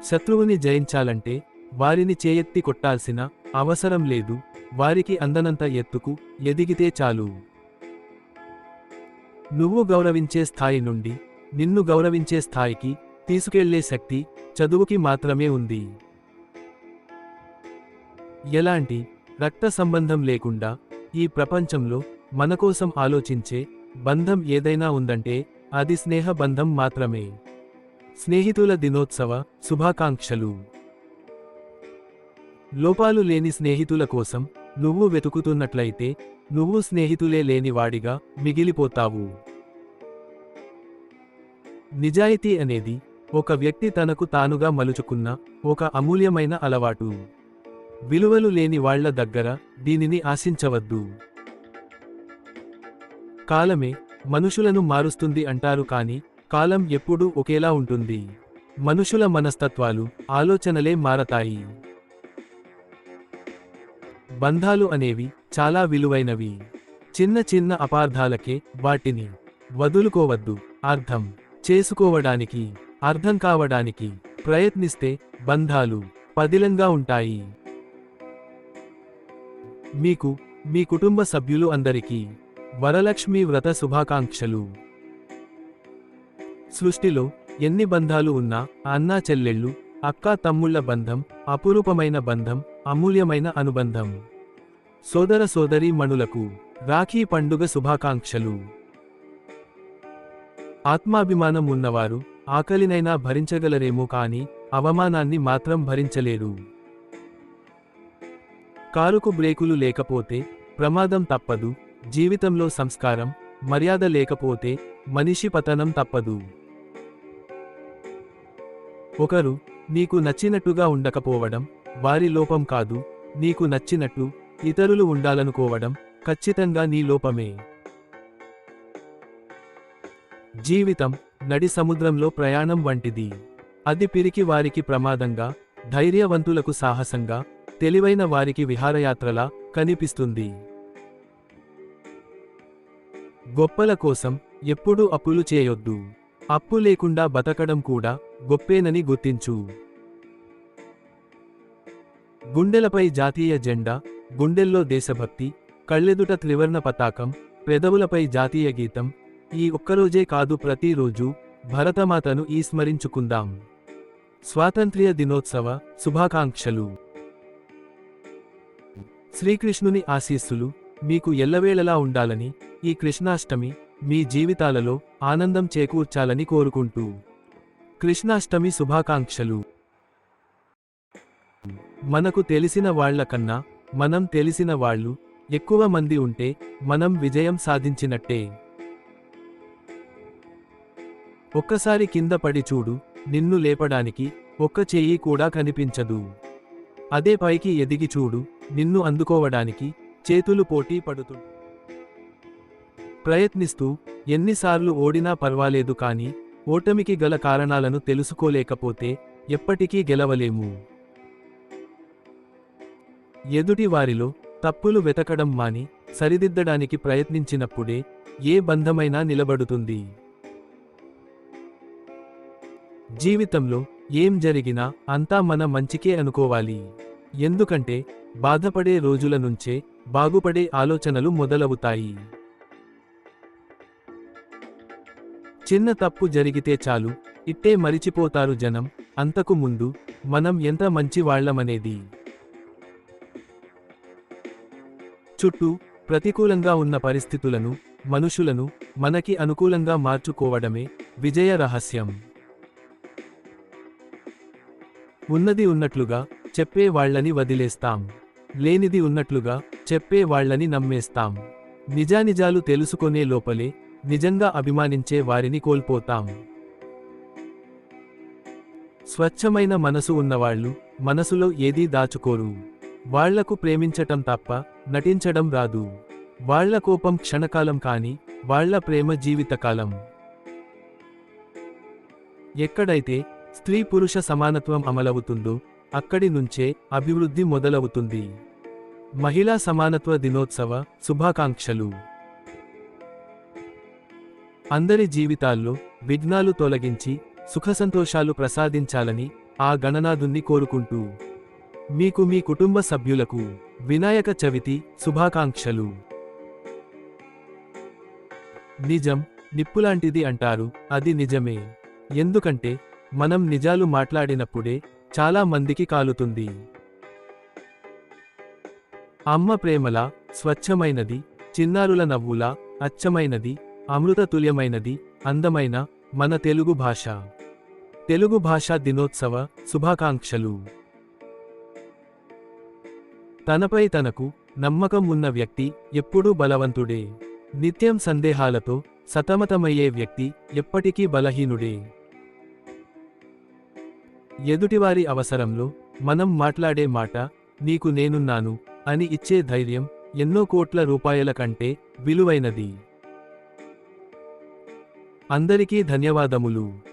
శత్రువుని జయించాలంటే వారిని చేయెత్తి కొట్టాల్సిన అవసరం లేదు, వారికి అందనంత ఎత్తుకు ఎదిగితే చాలు. నువ్వు గౌరవించే స్థాయి నుండి నిన్ను గౌరవించే స్థాయికి తీసుకెళ్లే శక్తి చదువుకి మాత్రమే ఉంది. ఎలాంటి రక్త సంబంధం లేకుండా ఈ ప్రపంచంలో మనకోసం ఆలోచించే బంధం ఏదైనా ఉందంటే అది స్నేహ బంధం మాత్రమే. స్నేహితుల దినోత్సవ శుభాకాంక్షలు. లోపాలు లేని స్నేహితుల కోసం నువ్వు వెతుకుతున్నట్లయితే నువ్వు స్నేహితులే లేని వాడిగా మిగిలిపోతావు. నిజాయితీ అనేది ఒక వ్యక్తి తనకు తానుగా మలుచుకున్న ఒక అమూల్యమైన అలవాటు. విలువలు లేని వాళ్ల దగ్గర దీనిని ఆశించవద్దు. కాలమే మనుషులను మారుస్తుంది అంటారు, కానీ కాలం ఎప్పుడూ ఒకేలా ఉంటుంది. మనుషుల మనస్తత్వాలు, ఆలోచనలే మారతాయి. బంధాలు అనేవి చాలా విలువైనవి. చిన్న చిన్న అపార్థాలకే వాటిని వదులుకోవద్దు. అర్థం చేసుకోవడానికి, అర్థం కావడానికి ప్రయత్నిస్తే బంధాలు పదిలంగా ఉంటాయి. మీకు, మీ కుటుంబ సభ్యులు అందరికీ వరలక్ష్మి వ్రత శుభాకాంక్షలు. సృష్టిలో ఎన్ని బంధాలు ఉన్నా అన్నా చెల్లెళ్ళు, అక్కా తమ్ముళ్ల బంధం అపురూపమైన బంధం, అమూల్యమైన అనుబంధం. సోదర సోదరీ మణులకు రాఖీ పండుగ శుభాకాంక్షలు. ఆత్మాభిమానం ఉన్నవారు ఆకలినైనా భరించగలరేమో కానీ అవమానాన్ని మాత్రం భరించలేరు. కారుకు బ్రేకులు లేకపోతే ప్రమాదం తప్పదు. జీవితంలో సంస్కారం, మర్యాద లేకపోతే మనిషి పతనం తప్పదు. ఒకరు నీకు నచ్చినట్టుగా ఉండకపోవడం వారి లోపం కాదు, నీకు నచ్చినట్టు ఇతరులు ఉండాలనుకోవడం ఖచ్చితంగా నీ లోపమే. జీవితం నడి సముద్రంలో ప్రయాణం వంటిది. అది పిరికి వారికి ప్రమాదంగా, ధైర్యవంతులకు సాహసంగా, తెలివైన వారికి విహారయాత్రలా కనిపిస్తుంది. గొప్పల కోసం ఎప్పుడూ అప్పులు చేయొద్దు. అప్పు లేకుండా బతకడం కూడా గొప్పేనని గుర్తించు. గుండెలపై జాతీయ జెండా, గుండెల్లో దేశభక్తి, కళ్ళెదుట త్రివర్ణ పతాకం, పెదవులపై జాతీయ గీతం. ఈ ఒక్కరోజే కాదు, ప్రతిరోజు భరతమాతను స్మరించుకుందాం. స్వాతంత్ర్య దినోత్సవ శుభాకాంక్షలు. శ్రీకృష్ణుని ఆశీస్సులు మీకు ఎల్లవేళలా ఉండాలని, ఈ కృష్ణాష్టమి మీ జీవితాలలో ఆనందం చేకూర్చాలని కోరుకుంటూ కృష్ణాష్టమి శుభాకాంక్షలు. మనకు తెలిసిన వాళ్ల కన్నా మనం తెలిసిన వాళ్ళు ఎక్కువ మంది ఉంటే మనం విజయం సాధించినట్టే. ఒక్కసారి కింద పడి చూడు, నిన్ను లేపడానికి ఒక్క చెయ్యి కూడా కనిపించదు. అదే పైకి ఎదిగి చూడు, నిన్ను అందుకోవడానికి చేతులు పోటీ పడుతూ ప్రయత్నిస్తూ ఎన్నిసార్లు ఓడినా పర్వాలేదు, కానీ ఓటమికి గల కారణాలను తెలుసుకోలేకపోతే ఎప్పటికీ గెలవలేము. ఎదుటి వారిలో తప్పులు వెతకడం మాని సరిదిద్దడానికి ప్రయత్నించినప్పుడే ఏ బంధమైనా నిలబడుతుంది. జీవితంలో ఏం జరిగినా అంతా మన మంచికే అనుకోవాలి. ఎందుకంటే బాధపడే రోజుల నుంచే బాగుపడే ఆలోచనలు మొదలవుతాయి. చిన్న తప్పు జరిగితే చాలు, ఇట్టే మరిచిపోతారు జనం, అంతకు ముందు మనం ఎంత మంచి వాళ్ళమనేది. చుట్టూ ప్రతికూలంగా ఉన్న పరిస్థితులను, మనుషులను మనకి అనుకూలంగా మార్చుకోవడమే విజయ రహస్యం. ఉన్నది ఉన్నట్లుగా చెప్పే వాళ్ళని వదిలేస్తాం, లేనిది ఉన్నట్లుగా చెప్పే వాళ్ళని నమ్మేస్తాం. నిజానిజాలు తెలుసుకొనే లోపలే నిజంగా అభిమానించే వారిని కోల్పోతాం. స్వచ్ఛమైన మనసు ఉన్నవాళ్లు మనసులో ఏదీ దాచుకోరు. వాళ్లకు ప్రేమించటం తప్ప నటించడం రాదు. వాళ్ల కోపం క్షణకాలం, కానీ వాళ్ల ప్రేమ జీవితకాలం. ఎక్కడైతే స్త్రీ పురుష సమానత్వం అమలవుతుందో అక్కడి నుంచే అభివృద్ధి మొదలవుతుంది. మహిళా సమానత్వ దినోత్సవ శుభాకాంక్షలు. అందరి జీవితాల్లో విఘ్నాలు తొలగించి సుఖసంతోషాలు ప్రసాదించాలని ఆ గణనాథుణ్ణి కోరుకుంటూ మీకు మీ కుటుంబ సభ్యులకు వినాయక చవితి శుభాకాంక్షలు. నిజం నిప్పులాంటిది అంటారు, అది నిజమే. ఎందుకంటే మనం నిజాలు మాట్లాడినప్పుడే చాలా మందికి కాలుతుంది. అమ్మ ప్రేమలా స్వచ్ఛమైనది, చిన్నారుల నవ్వులా అచ్చమైనది, అమృతతుల్యమైనది, అందమైన మన తెలుగు భాష. తెలుగు భాషా దినోత్సవ శుభాకాంక్షలు. తనపై తనకు నమ్మకం ఉన్న వ్యక్తి ఎప్పుడూ బలవంతుడే. నిత్యం సందేహాలతో సతమతమయ్యే వ్యక్తి ఎప్పటికీ బలహీనుడే. ఎదుటివారి అవసరంలో మనం మాట్లాడే మాట నీకు నేనున్నాను అని ఇచ్చే ధైర్యం ఎన్నో కోట్ల రూపాయల కంటే విలువైనది. అందరికీ ధన్యవాదములు.